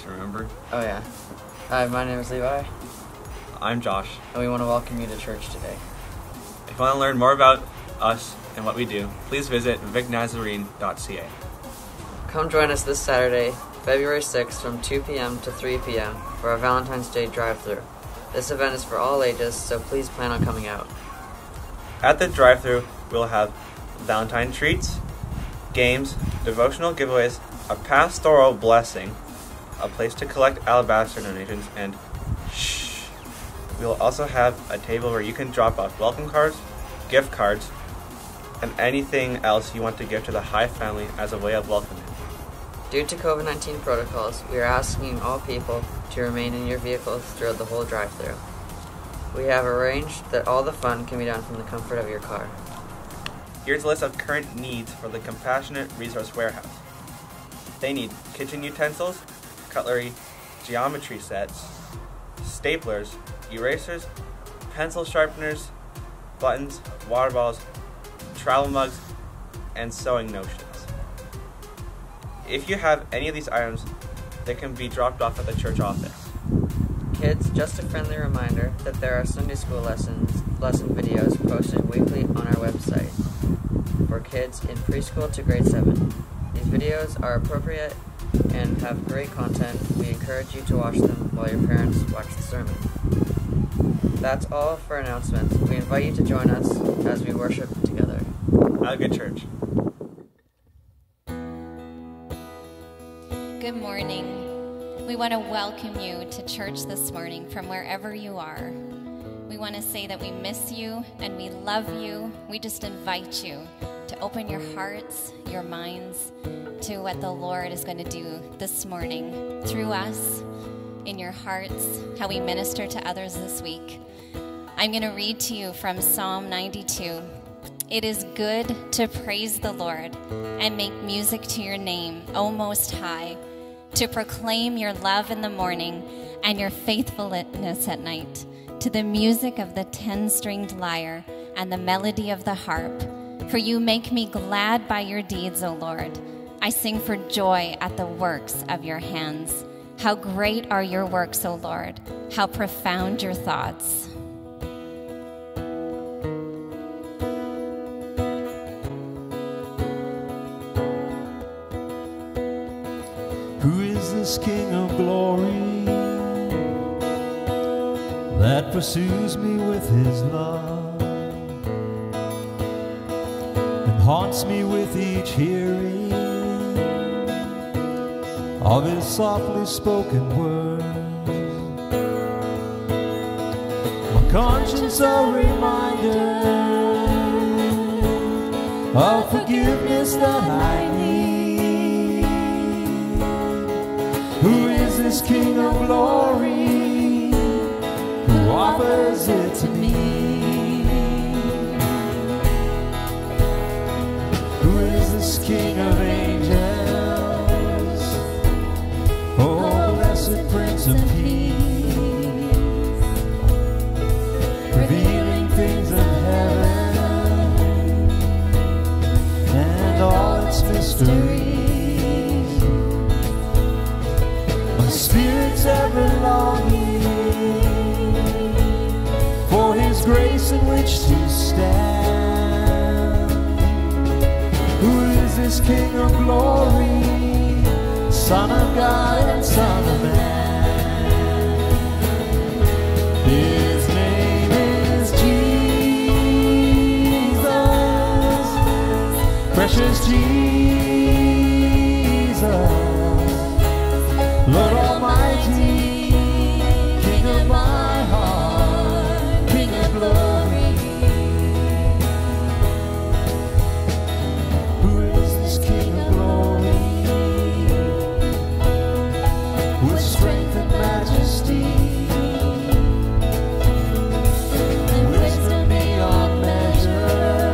Remember? Oh yeah. Hi, my name is Levi. I'm Josh. And we want to welcome you to church today. If you want to learn more about us and what we do, please visit vicnazarene.ca. Come join us this Saturday, February 6th from 2 p.m. to 3 p.m. for our Valentine's Day drive-thru. This event is for all ages, so please plan on coming out. At the drive-thru, we'll have Valentine treats, games, devotional giveaways, a pastoral blessing, a place to collect alabaster donations, and we'll also have a table where you can drop off welcome cards, gift cards, and anything else you want to give to the High family as a way of welcoming. Due to COVID-19 protocols, we are asking all people to remain in your vehicles throughout the whole drive-thru. We have arranged that all the fun can be done from the comfort of your car. Here's a list of current needs for the Compassionate Resource Warehouse. They need kitchen utensils, cutlery, geometry sets, staplers, erasers, pencil sharpeners, buttons, water bottles, travel mugs, and sewing notions. If you have any of these items, they can be dropped off at the church office. Kids, just a friendly reminder that there are Sunday school lesson videos posted weekly on our website for kids in preschool to grade 7. These videos are appropriate and have great content. We encourage you to watch them while your parents watch the sermon. That's all for announcements. We invite you to join us as we worship together. Have a good church. Good morning. We want to welcome you to church this morning from wherever you are. We want to say that we miss you and we love you. We just invite you to open your hearts, your minds, to what the Lord is going to do this morning through us, in your hearts, how we minister to others this week. I'm going to read to you from Psalm 92. It is good to praise the Lord and make music to your name, O Most High, to proclaim your love in the morning and your faithfulness at night, to the music of the 10-stringed lyre and the melody of the harp. For you make me glad by your deeds, O Lord. I sing for joy at the works of your hands. How great are your works, O Lord! How profound your thoughts! Who is this King of glory that pursues me with his love and haunts me with each hearing of his softly spoken words? My conscience a reminder of forgiveness that I need. Who is this King of glory who offers it to me? Who is this King of angels? Oh, blessed Prince of Peace, revealing things of heaven and all its mysteries. My spirit's ever longing for his grace in which to stand. Who is this King of glory, Son of God and Son of Man? His name is Jesus, precious Jesus, Lord Almighty, King of my heart, King of glory. Who is this King of glory? With strength and majesty, and wisdom beyond measure,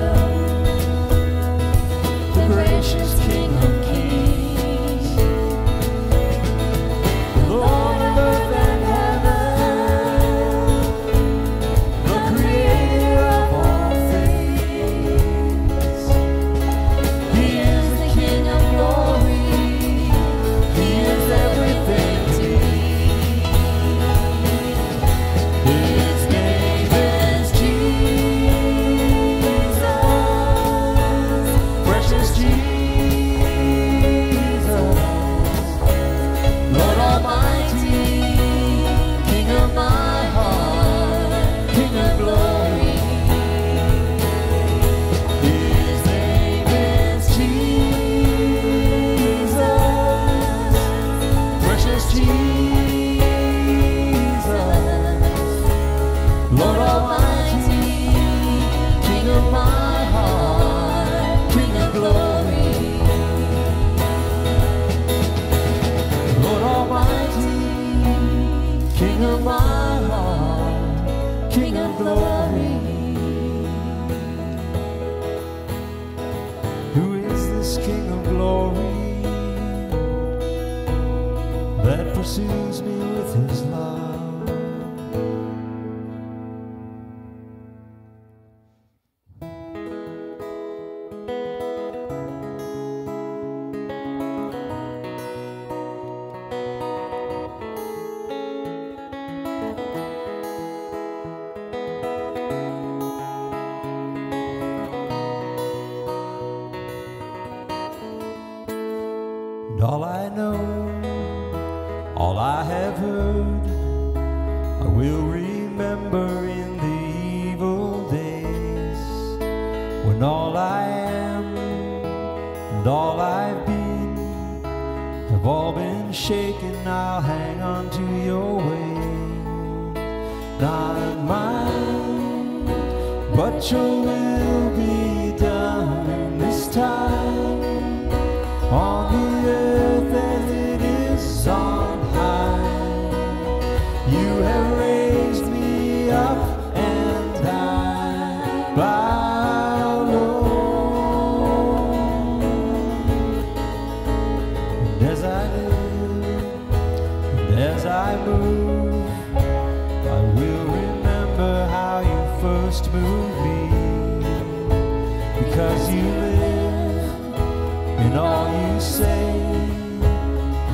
And all I know, all I have heard, I will remember in the evil days, when all I am and all I've been have all been shaken. I'll hang on to your ways. Not mine, but your will be done this time, on the earth as it is on high. You have raised me up and I bow low. And as I live and as I move, I will remember how you first moved me, because you live in all you say.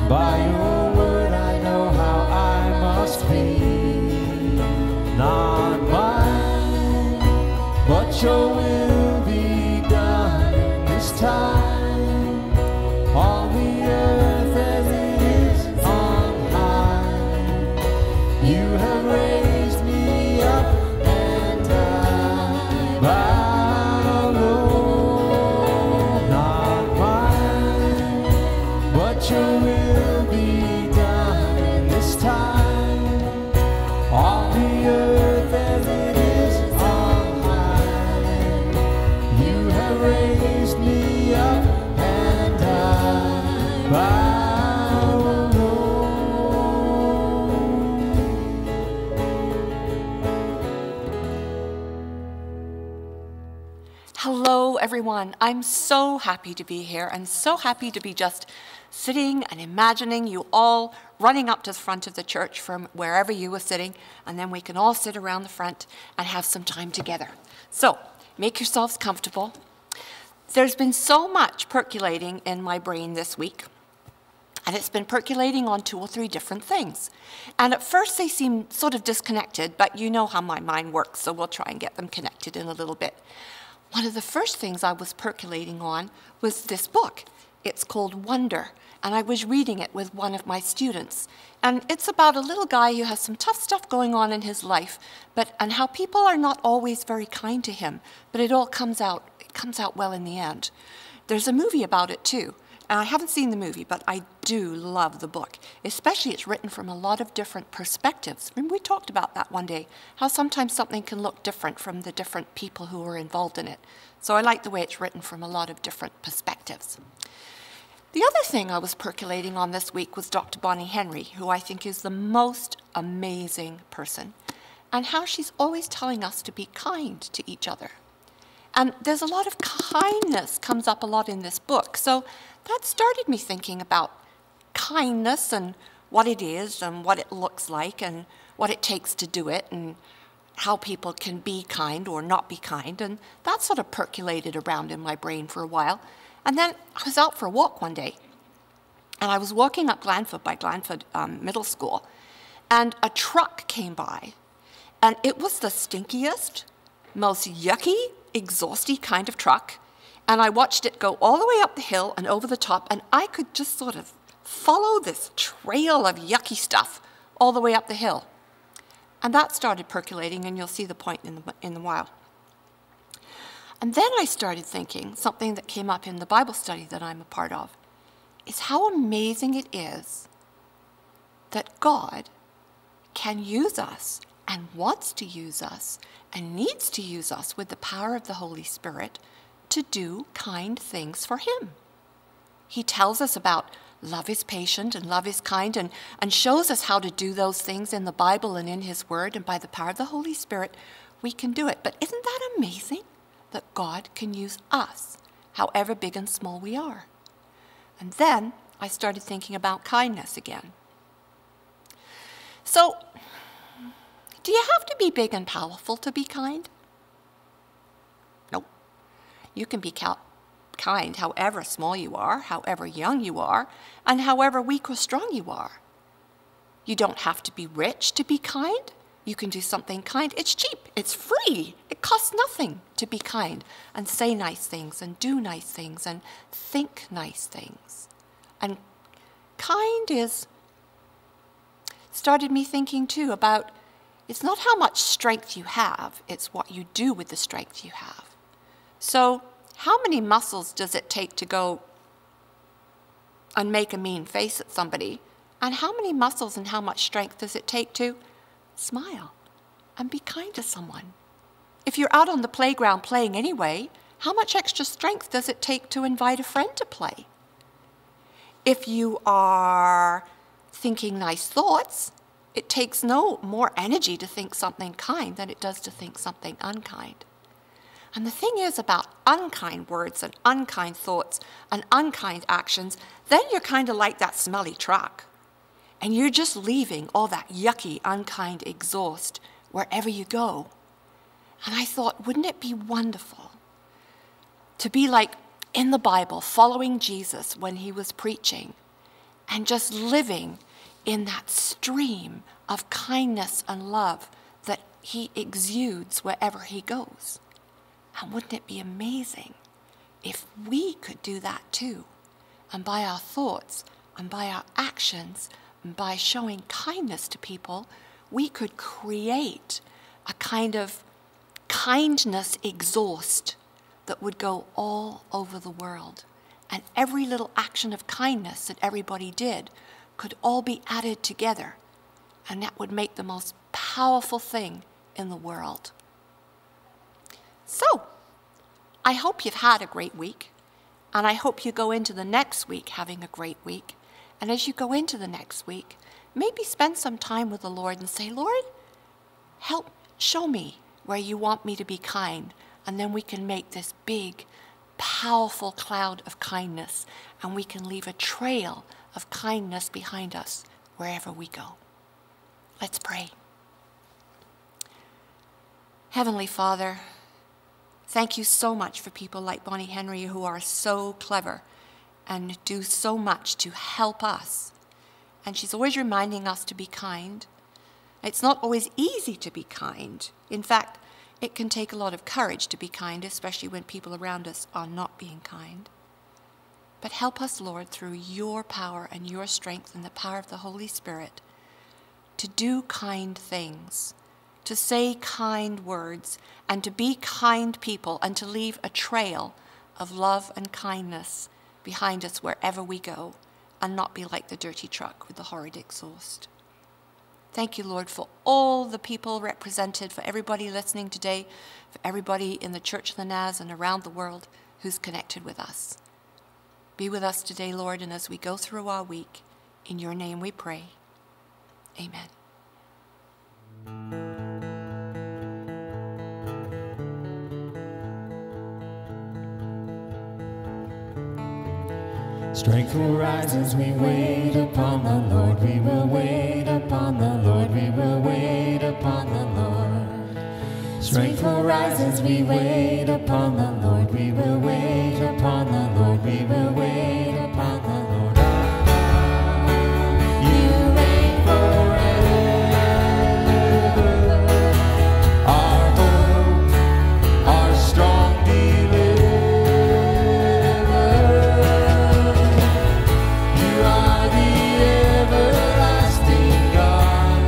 By your word I know how I must be. Not mine, but your will be done this time, on the earth as it is on high. You have raised me up and I bow low. Not mine, but your will be done this time, on the earth as it is on high. You have raised me up and I bow low. Hello, everyone. I'm so happy to be here and so happy to be just sitting and imagining you all running up to the front of the church from wherever you were sitting, and then we can all sit around the front and have some time together. So make yourselves comfortable. There's been so much percolating in my brain this week, and it's been percolating on 2 or 3 different things. And at first they seem sort of disconnected, but you know how my mind works, so we'll try and get them connected in a little bit. One of the first things I was percolating on was this book. It's called Wonder, and I was reading it with one of my students. And it's about a little guy who has some tough stuff going on in his life, and how people are not always very kind to him, but it all comes out well in the end. There's a movie about it too. And I haven't seen the movie, but I do love the book. Especially it's written from a lot of different perspectives. Remember we talked about that one day, how sometimes something can look different from the different people who are involved in it. So I like the way it's written from a lot of different perspectives. The other thing I was percolating on this week was Dr. Bonnie Henry, who I think is the most amazing person, and how she's always telling us to be kind to each other. And there's a lot of kindness comes up a lot in this book. So that started me thinking about kindness and what it is and what it looks like and what it takes to do it and how people can be kind or not be kind. And that sort of percolated around in my brain for a while. And then I was out for a walk one day, and I was walking up Glanford by Glanford Middle School, and a truck came by, and it was the stinkiest, most yucky, exhausty kind of truck, and I watched it go all the way up the hill and over the top, and I could just sort of follow this trail of yucky stuff all the way up the hill. And that started percolating, and you'll see the point in a while. And then I started thinking, something that came up in the Bible study that I'm a part of, is how amazing it is that God can use us and wants to use us and needs to use us with the power of the Holy Spirit to do kind things for Him. He tells us about love is patient and love is kind, and shows us how to do those things in the Bible and in His Word, and by the power of the Holy Spirit, we can do it. But isn't that amazing? That God can use us, however big and small we are. And then I started thinking about kindness again. So, do you have to be big and powerful to be kind? Nope. You can be kind however small you are, however young you are, and however weak or strong you are. You don't have to be rich to be kind. You can do something kind. It's cheap. It's free. It costs nothing to be kind and say nice things and do nice things and think nice things. And kind started me thinking too about, it's not how much strength you have, it's what you do with the strength you have. So how many muscles does it take to go and make a mean face at somebody? And how many muscles and how much strength does it take to smile and be kind to someone? If you're out on the playground playing anyway, how much extra strength does it take to invite a friend to play? If you are thinking nice thoughts, it takes no more energy to think something kind than it does to think something unkind. And the thing is about unkind words and unkind thoughts and unkind actions, then you're kind of like that smelly truck. And you're just leaving all that yucky, unkind exhaust wherever you go. And I thought, wouldn't it be wonderful to be like in the Bible, following Jesus when he was preaching and just living in that stream of kindness and love that he exudes wherever he goes? And wouldn't it be amazing if we could do that too? And by our thoughts and by our actions and by showing kindness to people, we could create a kind of kindness exhaust that would go all over the world. And every little action of kindness that everybody did could all be added together. And that would make the most powerful thing in the world. So, I hope you've had a great week. And I hope you go into the next week having a great week. And as you go into the next week, maybe spend some time with the Lord and say, Lord, help show me where you want me to be kind. And then we can make this big, powerful cloud of kindness. And we can leave a trail of kindness behind us wherever we go. Let's pray. Heavenly Father, thank you so much for people like Bonnie Henry who are so clever and do so much to help us. And she's always reminding us to be kind. It's not always easy to be kind. In fact, it can take a lot of courage to be kind, especially when people around us are not being kind. But help us, Lord, through your power and your strength and the power of the Holy Spirit, to do kind things, to say kind words, and to be kind people, and to leave a trail of love and kindness behind us wherever we go, and not be like the dirty truck with the horrid exhaust. Thank you, Lord, for all the people represented, for everybody listening today, for everybody in the Church of the Naz and around the world who's connected with us. Be with us today, Lord, and as we go through our week, in your name we pray. Amen. Strength will rise as we wait upon the Lord. We will wait upon the Lord. We will wait upon the Lord. Strength will rise as we wait upon the Lord. We will wait upon the Lord. We will wait upon the Lord. You reign forever. Our hope, our strong deliverer. You are the everlasting God,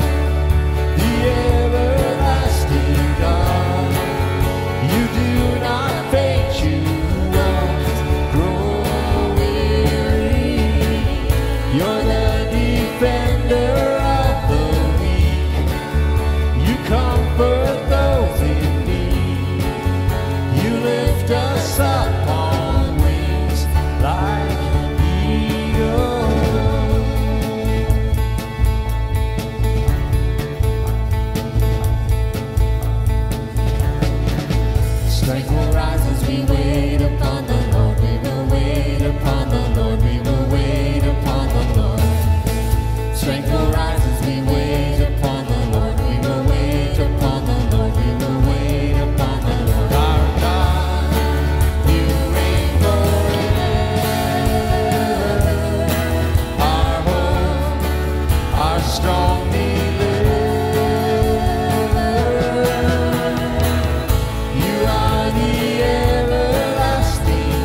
the everlasting God. You do not faint, you won't grow weary. You're the defender of the weak. You comfort those in need. You lift us up on wings like eagles. Strength will rise as we wait upon the Lord. We will wait upon the Lord. We will wait upon the Lord. Strength will rise as we wait upon the Lord. We will wait upon the Lord. We will wait upon the Lord. Our God, you reign forever. Our hope, our strong deliverer. You are the everlasting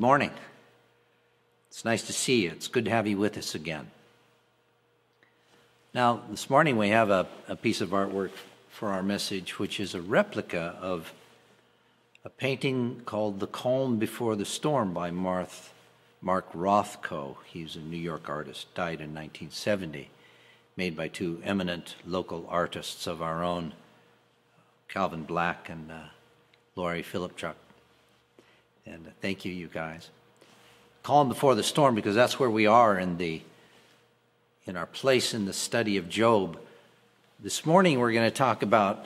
morning. It's nice to see you. It's good to have you with us again. Now, this morning we have a piece of artwork for our message, which is a replica of a painting called The Calm Before the Storm by Mark Rothko. He's a New York artist, died in 1970, made by two eminent local artists of our own, Calvin Black and Laurie Philipchuk. And thank you, you guys. Calm before the storm, because that's where we are in our place in the study of Job. This morning we're going to talk about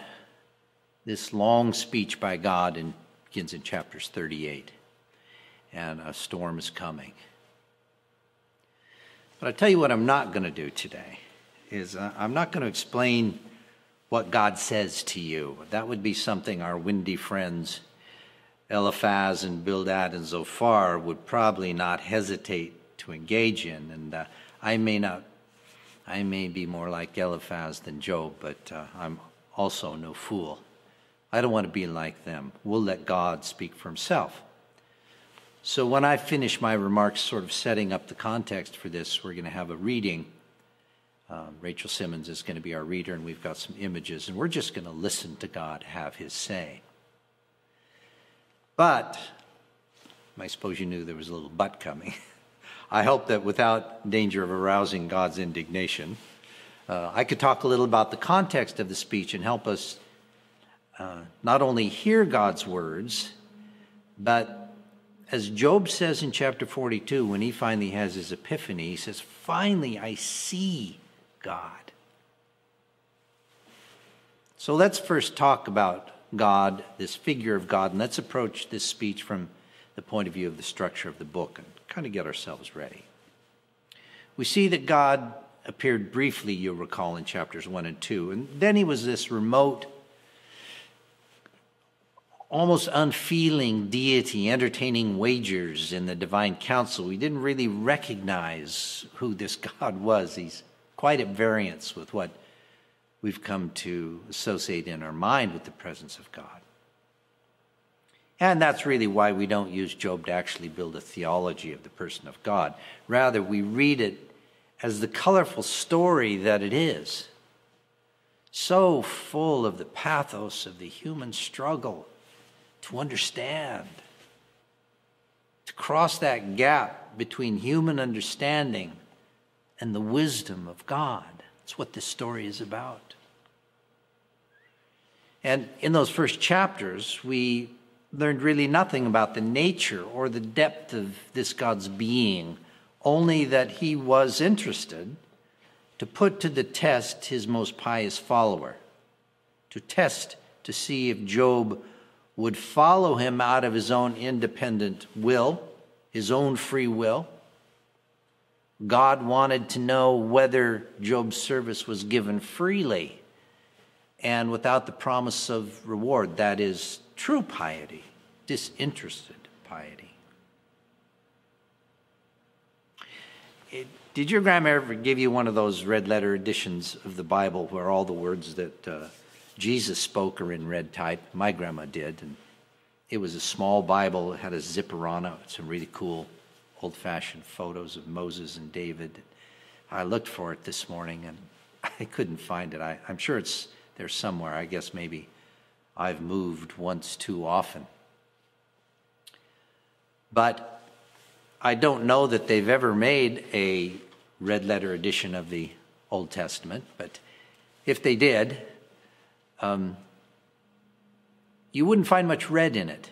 this long speech by God, and begins in chapters 38. And a storm is coming. But I tell you what I'm not going to do today is I'm not going to explain what God says to you. That would be something our windy friends Eliphaz and Bildad and Zophar would probably not hesitate to engage in. And I may be more like Eliphaz than Job, but I'm also no fool. I don't want to be like them. We'll let God speak for himself. So when I finish my remarks sort of setting up the context for this, we're going to have a reading. Rachel Simmonds is going to be our reader, and we've got some images, and we're just going to listen to God have his say. But, I suppose you knew there was a little but coming. I hope that without danger of arousing God's indignation, I could talk a little about the context of the speech and help us not only hear God's words, but as Job says in chapter 42, when he finally has his epiphany, he says, finally I see God. So let's first talk about God, this figure of God, and let's approach this speech from the point of view of the structure of the book and kind of get ourselves ready. We see that God appeared briefly, you'll recall, in chapters 1 and 2, and then he was this remote, almost unfeeling deity entertaining wagers in the divine council. We didn't really recognize who this God was. He's quite at variance with what we've come to associate in our mind with the presence of God. And that's really why we don't use Job to actually build a theology of the person of God. Rather, we read it as the colorful story that it is, so full of the pathos of the human struggle to understand, to cross that gap between human understanding and the wisdom of God. That's what this story is about. And in those first chapters, we learned really nothing about the nature or the depth of this God's being, only that he was interested to put to the test his most pious follower, to test to see if Job would follow him out of his own independent will, his own free will. God wanted to know whether Job's service was given freely and without the promise of reward. That is true piety, disinterested piety. Did your grandma ever give you one of those red letter editions of the Bible where all the words that Jesus spoke are in red type? My grandma did, and it was a small Bible. It had a zipper on it, some really cool old-fashioned photos of Moses and David. I looked for it this morning, and I couldn't find it. I'm sure it's there somewhere. I guess maybe I've moved once too often. But I don't know that they've ever made a red letter edition of the Old Testament, but if they did, you wouldn't find much red in it,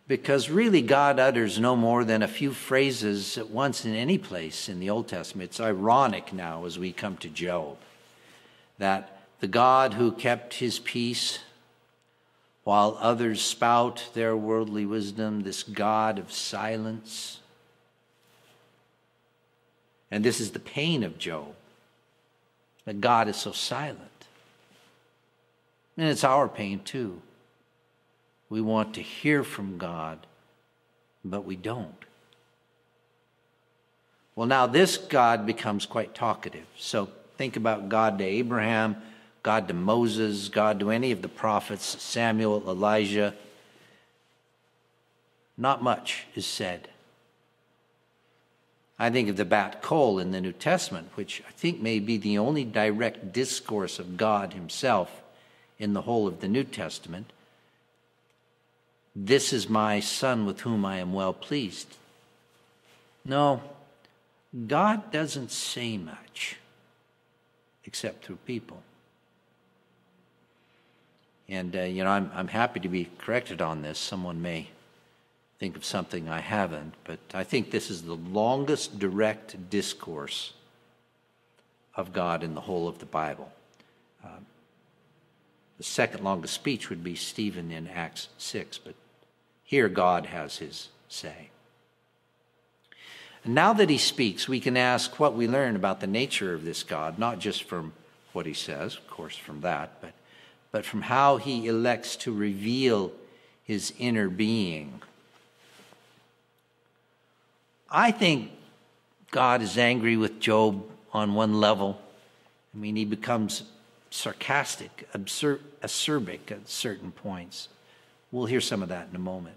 because really God utters no more than a few phrases at once in any place in the Old Testament. It's ironic now as we come to Job that the God who kept his peace while others spout their worldly wisdom, this God of silence. And this is the pain of Job, that God is so silent. And it's our pain too. We want to hear from God, but we don't. Well, now this God becomes quite talkative. So think about God to Abraham, God to Moses, God to any of the prophets, Samuel, Elijah. not much is said. I think of the bat coal in the New Testament, which I think may be the only direct discourse of God himself in the whole of the New Testament. This is my son with whom I am well pleased. No, God doesn't say much except through people. And, I'm happy to be corrected on this. Someone may think of something I haven't, but I think this is the longest direct discourse of God in the whole of the Bible. The second longest speech would be Stephen in Acts 6, but here God has his say. And now that he speaks, we can ask what we learn about the nature of this God, not just from what he says, of course, from that, but from how he elects to reveal his inner being. I think God is angry with Job on one level. I mean, he becomes sarcastic, acerbic at certain points. We'll hear some of that in a moment.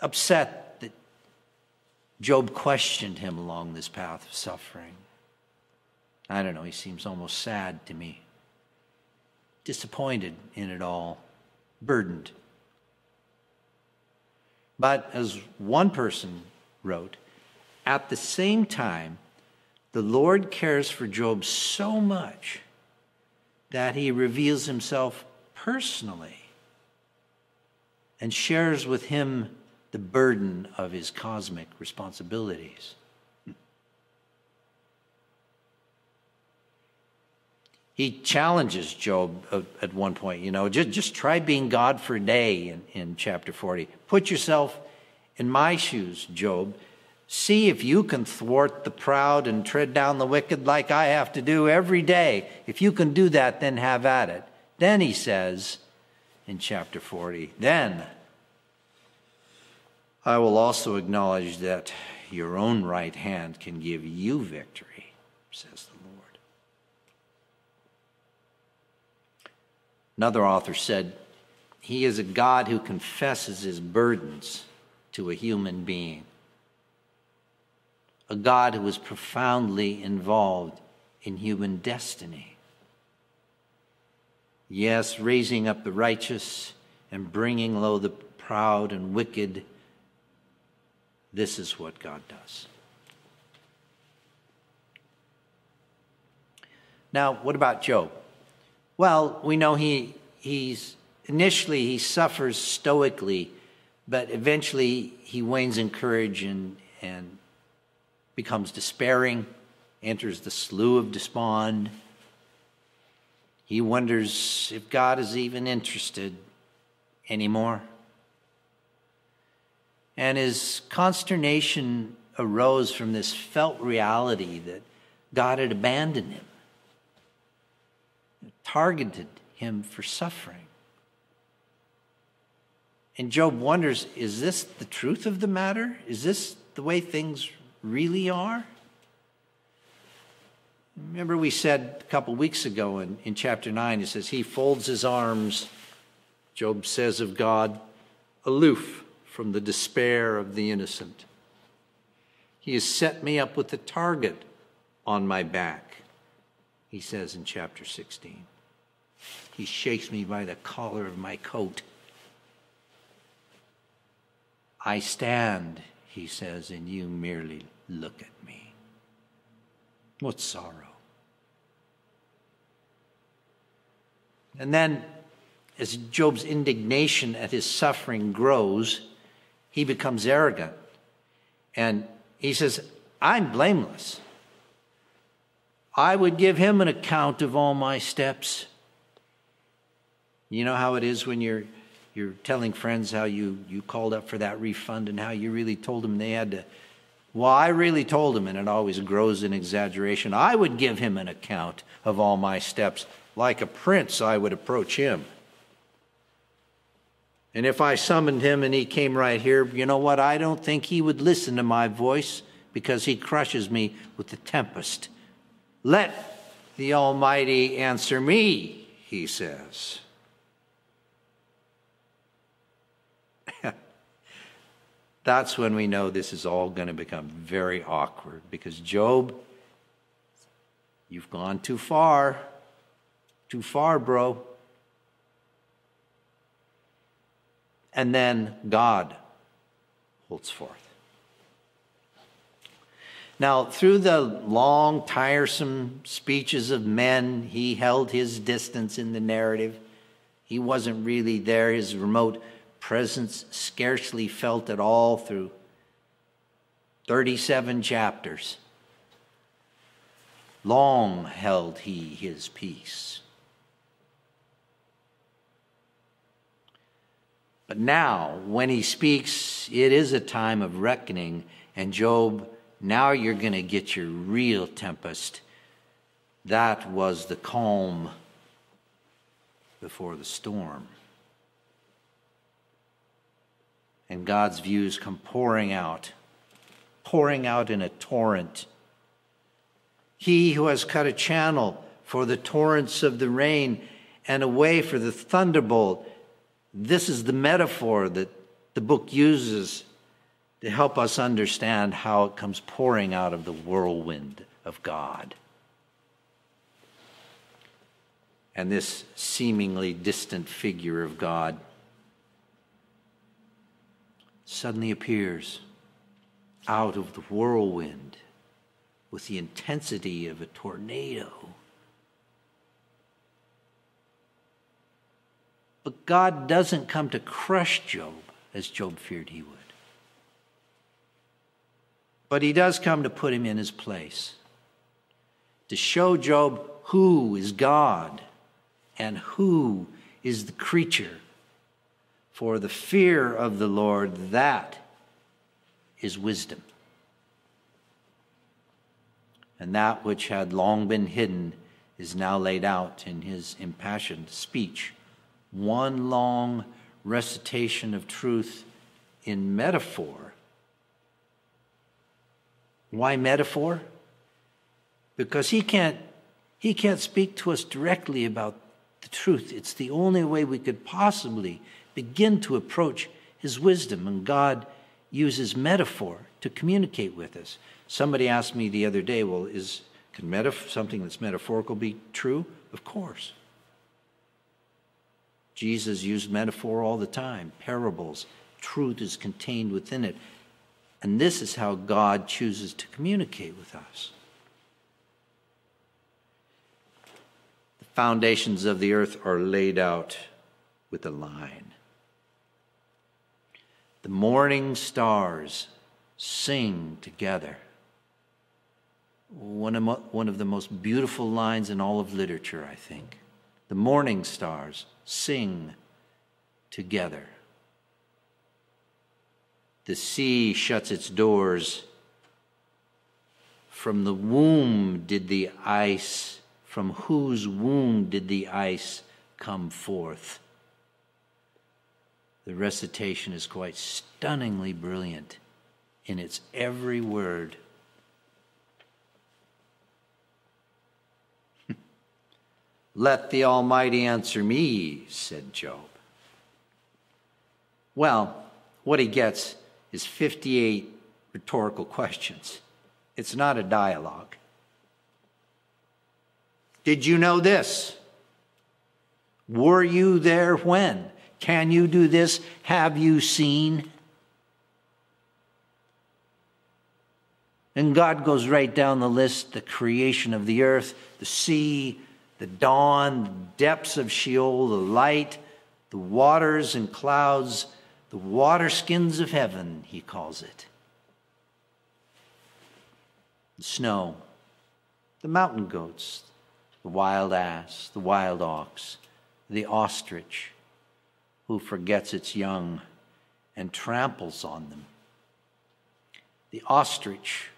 Upset that Job questioned him along this path of suffering. I don't know, he seems almost sad to me. Disappointed in it all, burdened. But as one person wrote, at the same time, the Lord cares for Job so much that he reveals himself personally and shares with him the burden of his cosmic responsibilities. He challenges Job at one point, just try being God for a day in chapter 40. Put yourself in my shoes, Job. See if you can thwart the proud and tread down the wicked like I have to do every day. If you can do that, then have at it. Then he says in chapter 40, then I will also acknowledge that your own right hand can give you victory, says the Lord. Another author said, he is a God who confesses his burdens to a human being. A God who is profoundly involved in human destiny. Yes, raising up the righteous and bringing low the proud and wicked. This is what God does. Now, what about Job? Well, we know he suffers stoically, but eventually he wanes in courage and becomes despairing, enters the slough of despond. He wonders if God is even interested anymore. And his consternation arose from this felt reality that God had abandoned him, targeted him for suffering. And Job wonders, is this the truth of the matter? Is this the way things really are? Remember we said a couple weeks ago in chapter 9, it says, he folds his arms, Job says of God, aloof from the despair of the innocent. He has set me up with a target on my back, he says in chapter 16. He shakes me by the collar of my coat. I stand, he says, and you merely look at me. What sorrow. And then, as Job's indignation at his suffering grows, he becomes arrogant. And he says, I'm blameless. I would give him an account of all my steps. You know how it is when you're telling friends how you called up for that refund and how you really told them they had to. Well, I really told him, and it always grows in exaggeration. I would give him an account of all my steps. Like a prince, I would approach him. And if I summoned him and he came right here, you know what? I don't think he would listen to my voice because he crushes me with the tempest. Let the Almighty answer me, he says. That's when we know this is all going to become very awkward, because Job, you've gone too far. Too far, bro. And then God holds forth. Now, through the long, tiresome speeches of men, he held his distance in the narrative. He wasn't really there. His remote presence scarcely felt at all through 37 chapters. Long held he his peace. But now, when he speaks, it is a time of reckoning. And Job, now you're going to get your real tempest. That was the calm before the storm. And God's views come pouring out in a torrent. He who has cut a channel for the torrents of the rain and a way for the thunderbolt. This is the metaphor that the book uses to help us understand how it comes pouring out of the whirlwind of God. And this seemingly distant figure of God suddenly appears out of the whirlwind with the intensity of a tornado. But God doesn't come to crush Job as Job feared he would. But he does come to put him in his place, to show Job who is God and who is the creature. For the fear of the Lord, that is wisdom. And that which had long been hidden is now laid out in his impassioned speech. One long recitation of truth in metaphor. Why metaphor? Because he can't speak to us directly about the truth. It's the only way we could possibly begin to approach his wisdom, and God uses metaphor to communicate with us. Somebody asked me the other day, well, can something that's metaphorical be true? Of course. Jesus used metaphor all the time, parables. Truth is contained within it. And this is how God chooses to communicate with us. The foundations of the earth are laid out with a line. The morning stars sing together. One of the most beautiful lines in all of literature, I think. The morning stars sing together. The sea shuts its doors. From the womb did the ice, from whose womb did the ice come forth? The recitation is quite stunningly brilliant in its every word. Let the Almighty answer me, said Job. Well, what he gets is 58 rhetorical questions. It's not a dialogue. Did you know this? Were you there when? Can you do this? Have you seen? And God goes right down the list: the creation of the earth, the sea, the dawn, the depths of Sheol, the light, the waters and clouds, the water skins of heaven, he calls it. The snow, the mountain goats, the wild ass, the wild ox, the ostrich, who forgets its young and tramples on them. The ostrich,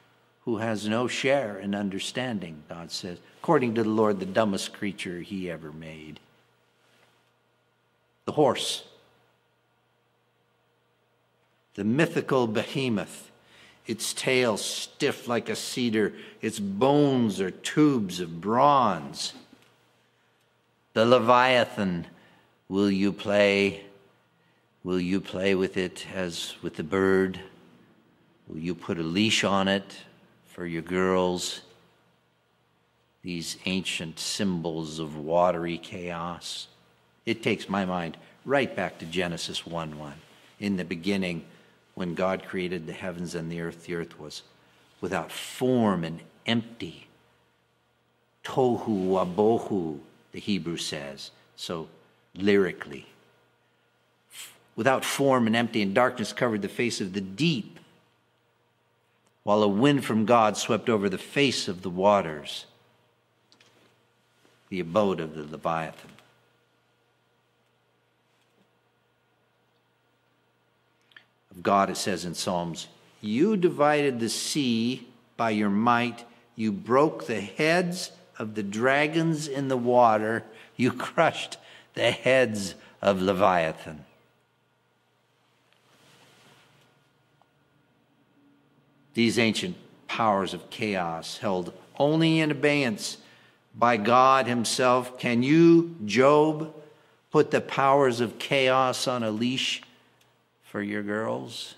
who has no share in understanding, God says, according to the Lord, the dumbest creature he ever made. The horse, the mythical behemoth, its tail stiff like a cedar, its bones are tubes of bronze. The Leviathan, will you play Will you play with it as with the bird? Will you put a leash on it for your girls? These ancient symbols of watery chaos. It takes my mind right back to Genesis 1:1. In the beginning, when God created the heavens and the earth was without form and empty. Tohu wabohu, the Hebrew says, so lyrically. Without form and empty, and darkness covered the face of the deep, while a wind from God swept over the face of the waters, the abode of the Leviathan. Of God, it says in Psalms, you divided the sea by your might. You broke the heads of the dragons in the water. You crushed the heads of Leviathan. These ancient powers of chaos held only in abeyance by God himself. Can you, Job, put the powers of chaos on a leash for your girls?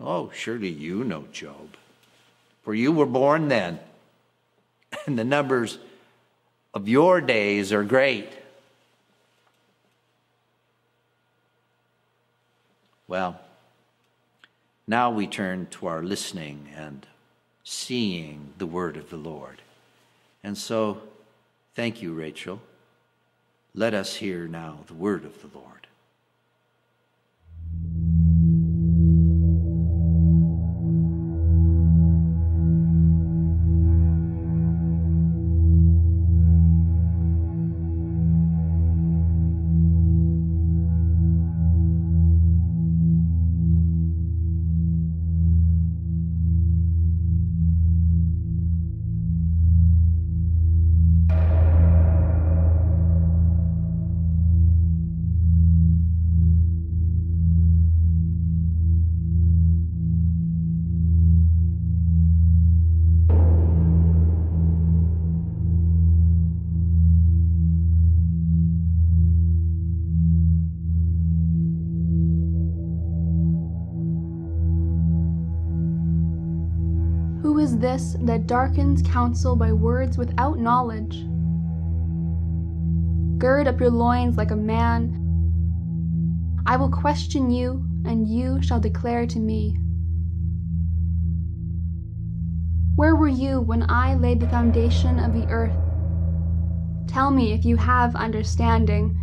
Oh, surely you know Job, for you were born then, and the numbers of your days are great. Well, now we turn to our listening and seeing the word of the Lord. And so, thank you, Rachel. Let us hear now the word of the Lord. Who is this that darkens counsel by words without knowledge? Gird up your loins like a man. I will question you, and you shall declare to me. Where were you when I laid the foundation of the earth? Tell me if you have understanding.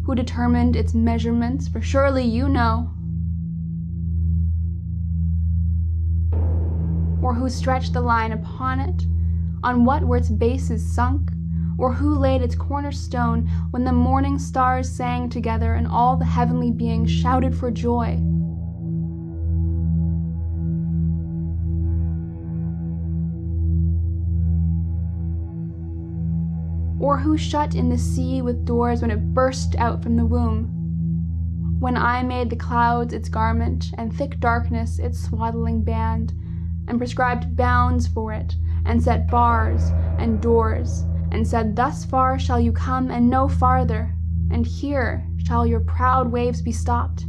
Who determined its measurements? For surely you know. Or who stretched the line upon it? On what were its bases sunk? Or who laid its cornerstone when the morning stars sang together and all the heavenly beings shouted for joy? Or who shut in the sea with doors when it burst out from the womb? When I made the clouds its garment and thick darkness its swaddling band, and prescribed bounds for it, and set bars and doors, and said, thus far shall you come and no farther, and here shall your proud waves be stopped.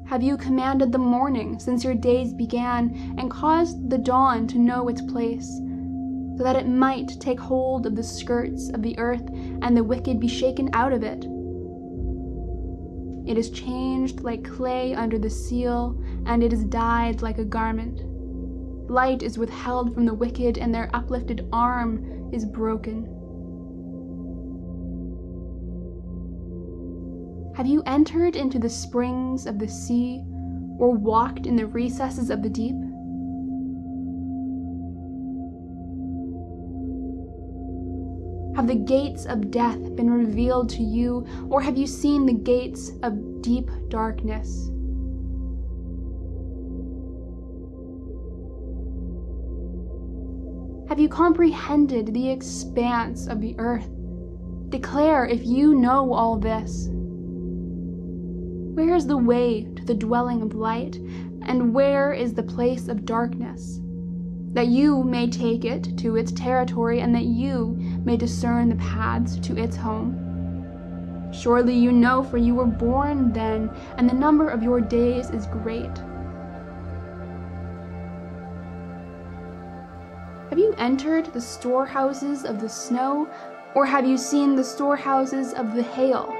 Have you commanded the morning since your days began, and caused the dawn to know its place, so that it might take hold of the skirts of the earth, and the wicked be shaken out of it? It is changed like clay under the seal, and it is dyed like a garment. Light is withheld from the wicked, and their uplifted arm is broken. Have you entered into the springs of the sea, or walked in the recesses of the deep? Have the gates of death been revealed to you, or have you seen the gates of deep darkness? Have you comprehended the expanse of the earth? Declare if you know all this. Where is the way to the dwelling of light, And where is the place of darkness? That you may take it to its territory, and that you may discern the paths to its home. Surely you know, for you were born then, and the number of your days is great. Have you entered the storehouses of the snow, or have you seen the storehouses of the hail,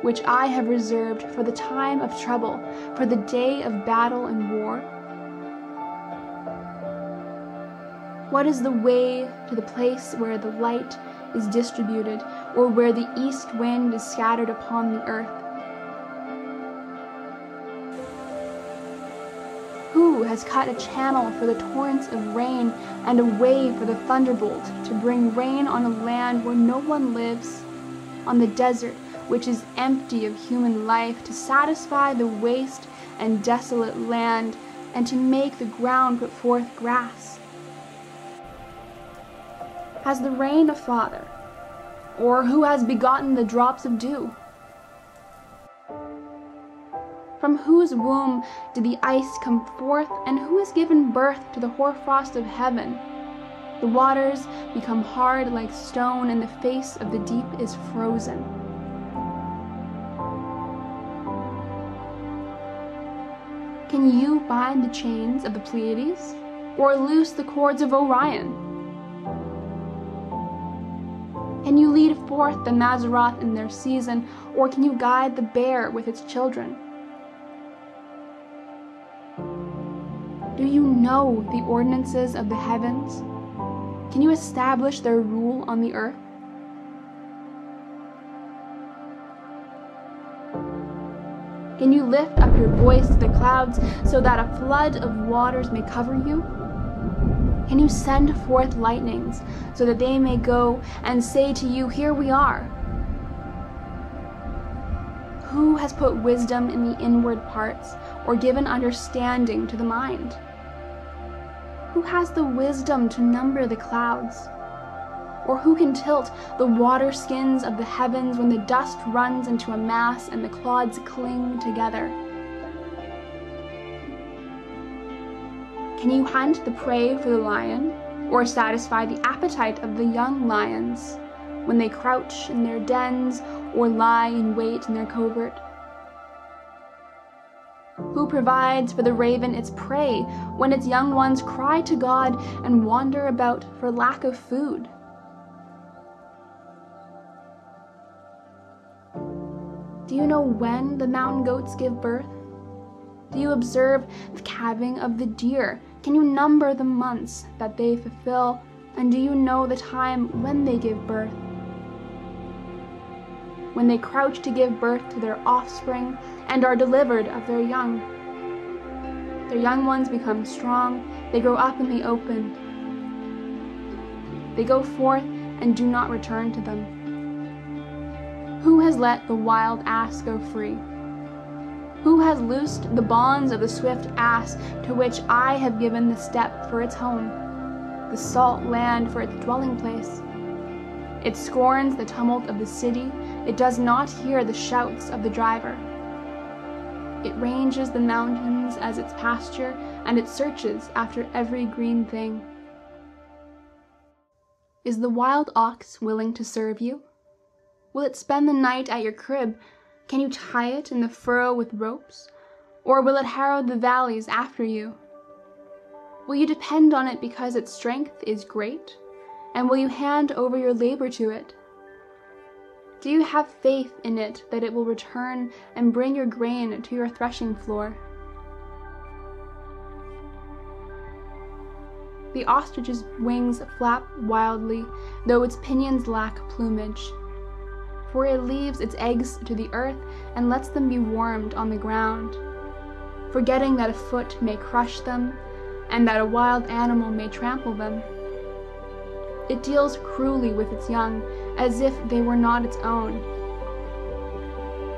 which I have reserved for the time of trouble, for the day of battle and war? What is the way to the place where the light is distributed, or where the east wind is scattered upon the earth? Who has cut a channel for the torrents of rain, and a way for the thunderbolt to bring rain on a land where no one lives, on the desert which is empty of human life, to satisfy the waste and desolate land, and to make the ground put forth grass? Has the rain a father, or who has begotten the drops of dew? From whose womb did the ice come forth, and who has given birth to the hoarfrost of heaven? The waters become hard like stone, and the face of the deep is frozen. Can you bind the chains of the Pleiades, or loose the cords of Orion? Can you lead forth the Mazzaroth in their season, or can you guide the bear with its children? Do you know the ordinances of the heavens? Can you establish their rule on the earth? Can you lift up your voice to the clouds so that a flood of waters may cover you? Can you send forth lightnings so that they may go and say to you, "Here we are"? Who has put wisdom in the inward parts, or given understanding to the mind? Who has the wisdom to number the clouds? Or who can tilt the water skins of the heavens when the dust runs into a mass and the clods cling together? Can you hunt the prey for the lion, or satisfy the appetite of the young lions when they crouch in their dens or lie in wait in their covert? Who provides for the raven its prey when its young ones cry to God and wander about for lack of food? Do you know when the mountain goats give birth? Do you observe the calving of the deer? Can you number the months that they fulfill? And do you know the time when they give birth? When they crouch to give birth to their offspring and are delivered of their young. Their young ones become strong, they grow up in the open. They go forth and do not return to them. Who has let the wild ass go free? Who has loosed the bonds of the swift ass, to which I have given the steppe for its home, the salt land for its dwelling place? It scorns the tumult of the city, it does not hear the shouts of the driver. It ranges the mountains as its pasture, and it searches after every green thing. Is the wild ox willing to serve you? Will it spend the night at your crib? Can you tie it in the furrow with ropes? Or will it harrow the valleys after you? Will you depend on it because its strength is great? And will you hand over your labor to it? Do you have faith in it that it will return and bring your grain to your threshing floor? The ostrich's wings flap wildly, though its pinions lack plumage. For it leaves its eggs to the earth and lets them be warmed on the ground, forgetting that a foot may crush them and that a wild animal may trample them. It deals cruelly with its young, as if they were not its own.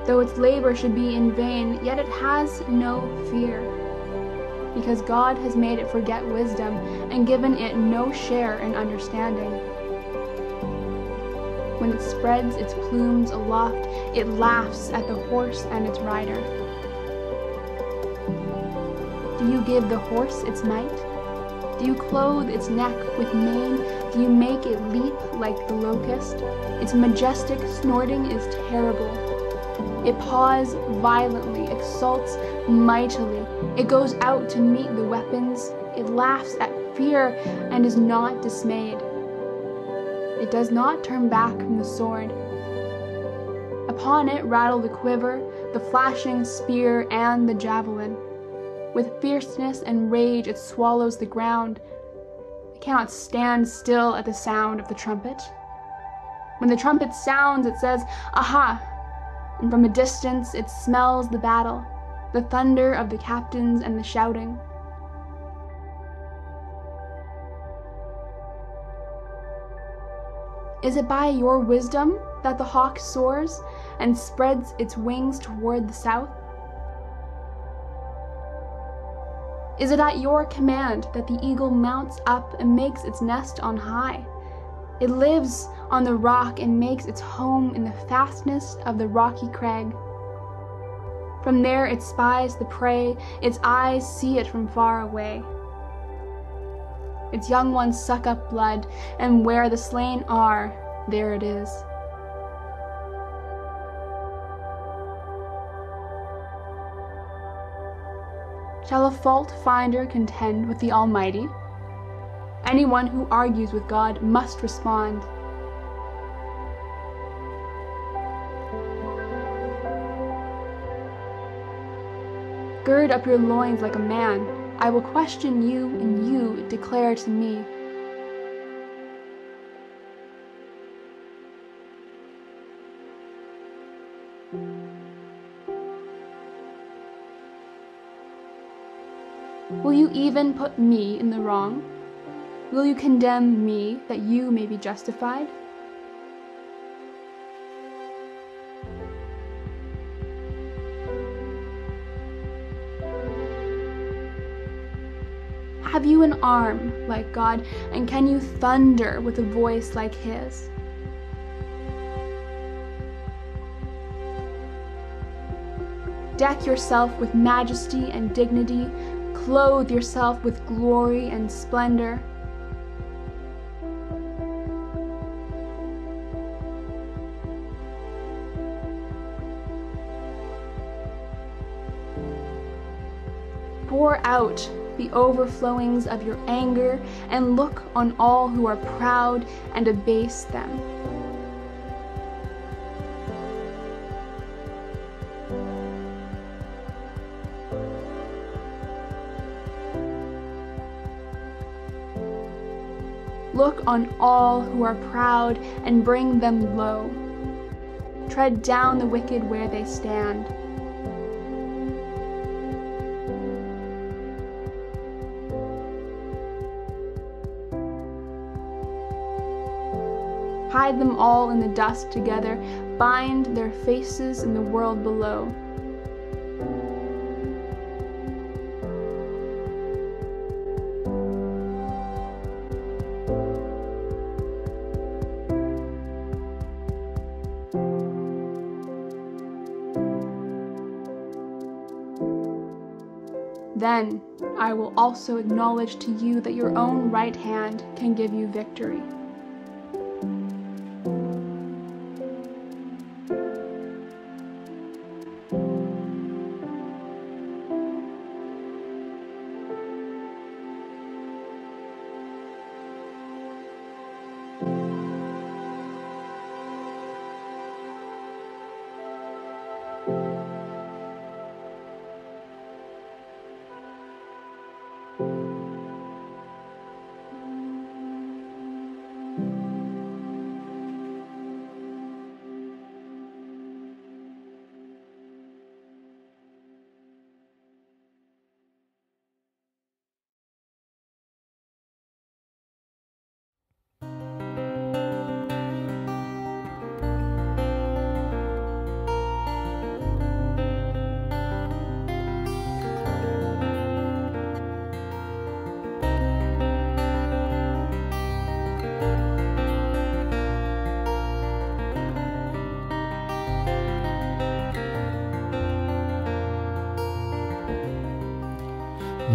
Though its labor should be in vain, yet it has no fear, because God has made it forget wisdom and given it no share in understanding. When it spreads its plumes aloft, it laughs at the horse and its rider. Do you give the horse its might? Do you clothe its neck with mane? Do you make it leap like the locust? Its majestic snorting is terrible. It paws violently, exults mightily. It goes out to meet the weapons. It laughs at fear and is not dismayed. It does not turn back from the sword. Upon it rattle the quiver, the flashing spear, and the javelin. With fierceness and rage it swallows the ground. It cannot stand still at the sound of the trumpet. When the trumpet sounds, it says, "Aha!" And from a distance it smells the battle, the thunder of the captains and the shouting. Is it by your wisdom that the hawk soars and spreads its wings toward the south? Is it at your command that the eagle mounts up and makes its nest on high? It lives on the rock and makes its home in the fastness of the rocky crag. From there it spies the prey, its eyes see it from far away. Its young ones suck up blood, and where the slain are, there it is. Shall a fault finder contend with the Almighty? Anyone who argues with God must respond. Gird up your loins like a man. I will question you, and you declare to me. Will you even put me in the wrong? Will you condemn me that you may be justified? Have you an arm like God, and can you thunder with a voice like His? Deck yourself with majesty and dignity, clothe yourself with glory and splendor. Pour out the overflowings of your anger and look on all who are proud and abase them. Look on all who are proud and bring them low. Tread down the wicked where they stand. Hide them all in the dust together, bind their faces in the world below. Then I will also acknowledge to you that your own right hand can give you victory.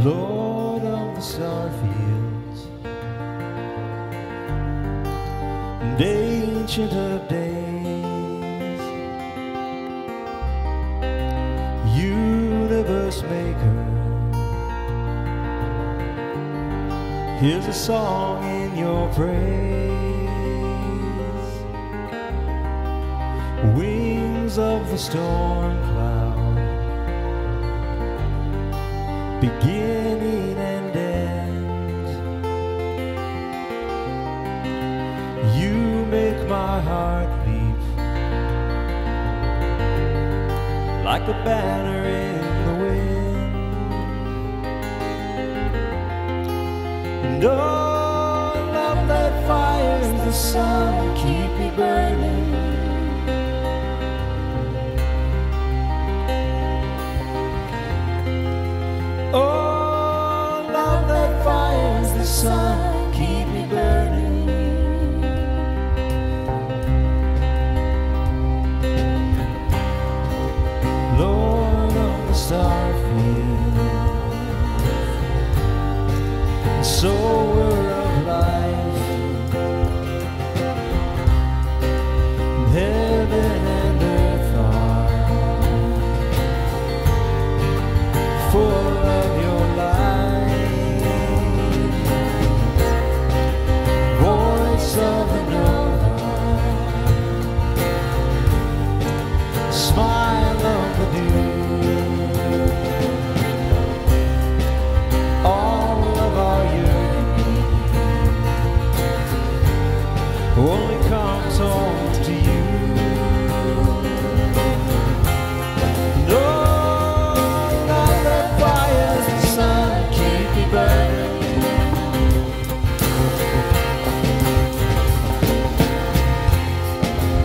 Lord of the star fields and Ancient of Days, universe maker, here's a song in your praise. Wings of the storm cloud, beginning and end, you make my heart leap like a banner in the wind. And oh, love that fires the sun, keep me burning. Oh, love that fires the sun, keep me burning. Lord of the star fields, sower of life, heaven and earth are full of your light. Voice of the nova, smile of the dew, all of our yearning only comes home to you. No, love that fires the sun, keep me burning.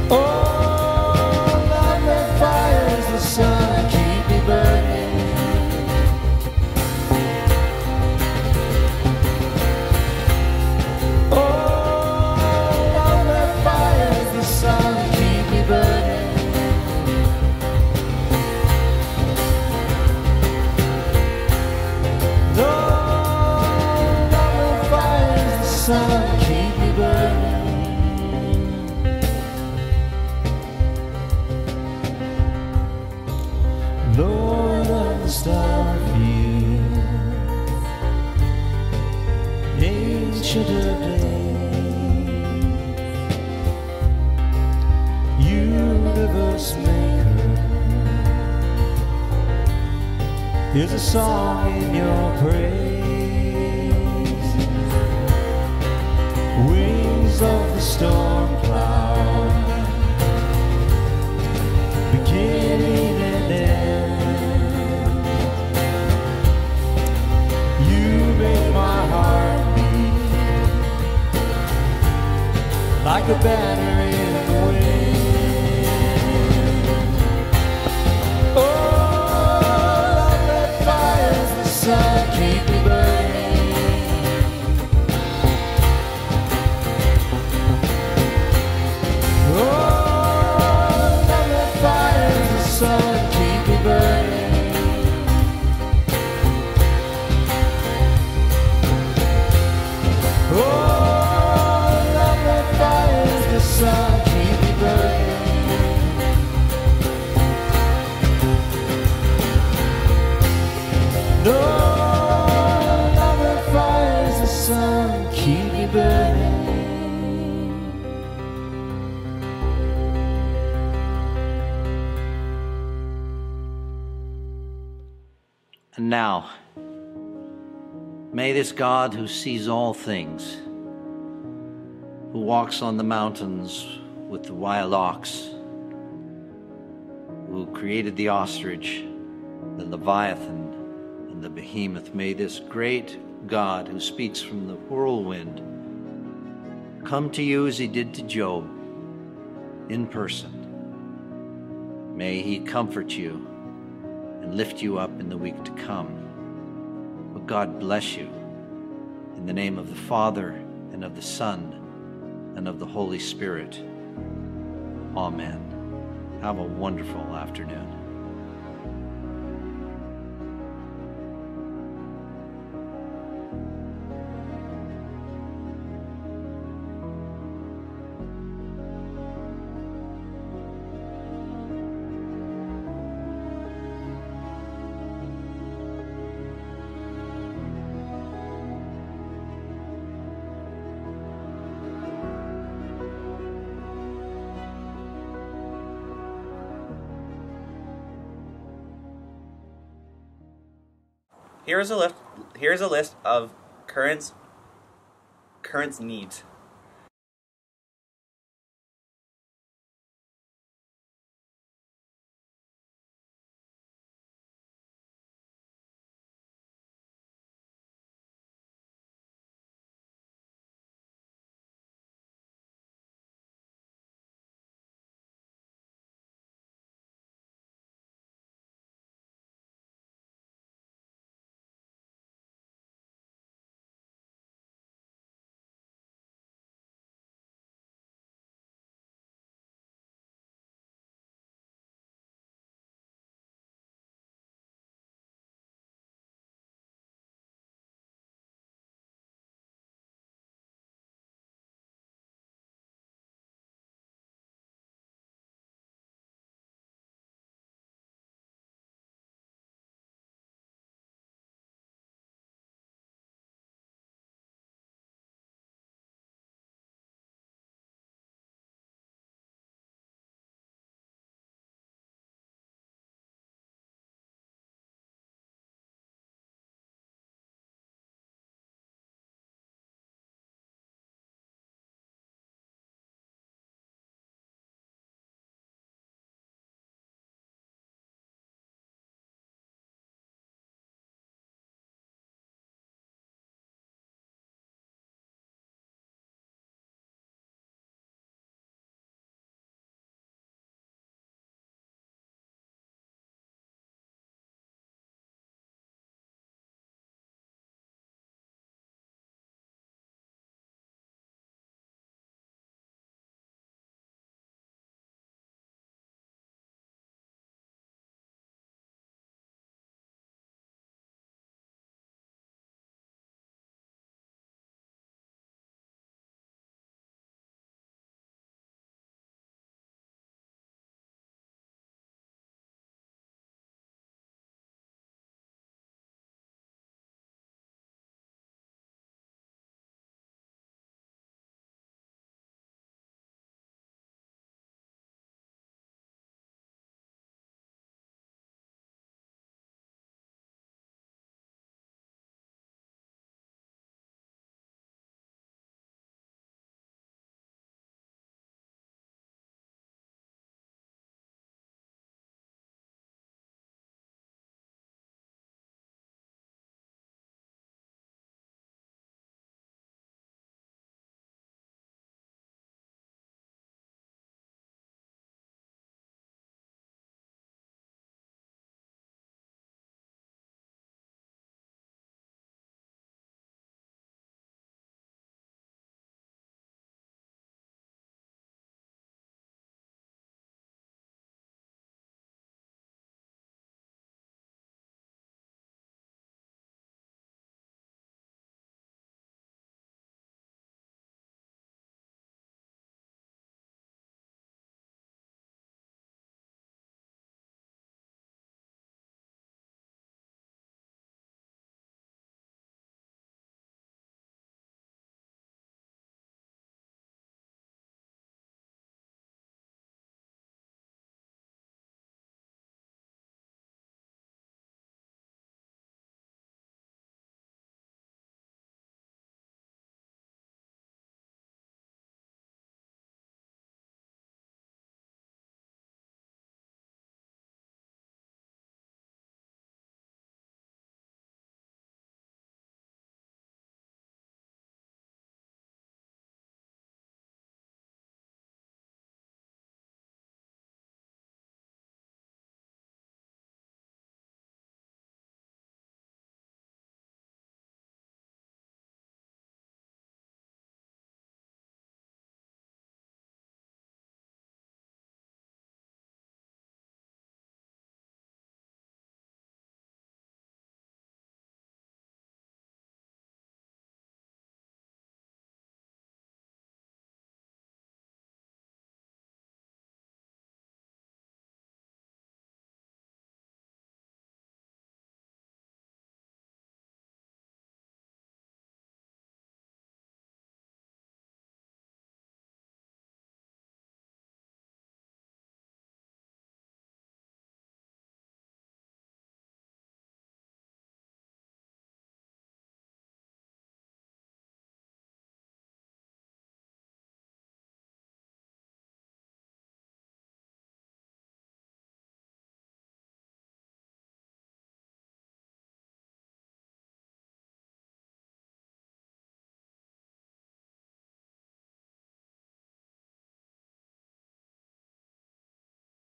Oh, love that fires the sun, keep me burning. Oh, love that fires the sun, keep me burning. No, love that fires the sun, keep me burning. Lord of the star fields, Ancient of Days, universe maker, here's a song in your praise. Wings of the storm cloud, beginning and end, you make my heart beat like a banner in the wind. Oh, love that fires the sun, keep me burning. Oh, love that fires the sun, keep me burning. Oh, love that fires the sun, keep me burning. No, love that fires the sun, keep me burning. And now, may this God who sees all things, who walks on the mountains with the wild ox, who created the ostrich, the leviathan, and the behemoth, may this great God who speaks from the whirlwind come to you as he did to Job in person. May he comfort you and lift you up in the week to come. But God bless you in the name of the Father and of the Son and of the Holy Spirit. Amen. Have a wonderful afternoon. Here's a list of current needs.